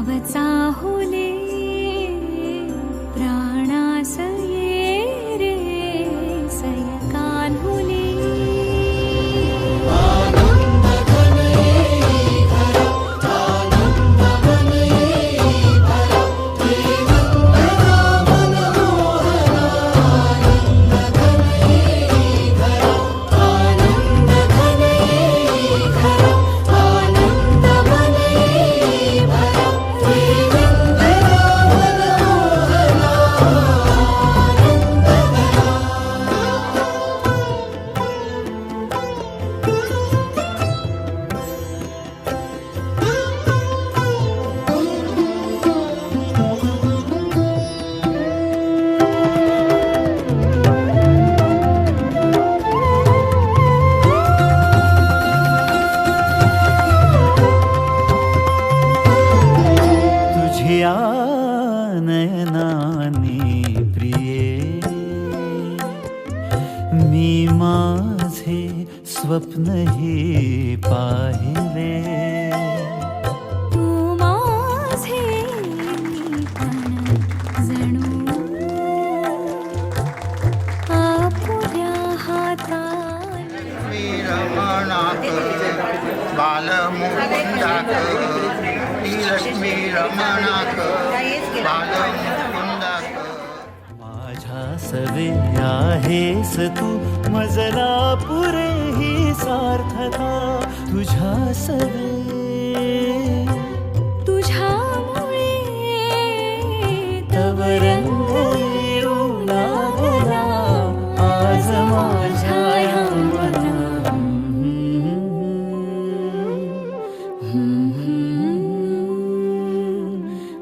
नाव चाहुले प्राणास ये रे सय कान्हुले नयनानी प्रिये मी माझे स्वप्नही पाहिले तू माझे पण जणू आपुल्या हाताने रमणाक बालमुकुंदाक लक्ष्मी रमणाक बालमुकुंदाक माझ्या सवे आहेस तू मजला पुरे ही सार्थका तुझ्या सवे तुझ्यामुळे तव रंग येऊ लागला आज माझ्या या मना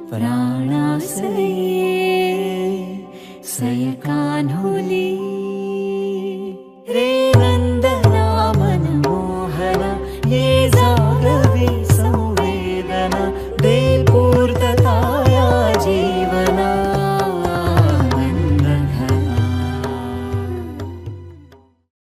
प्राणास ये सय कान्हुले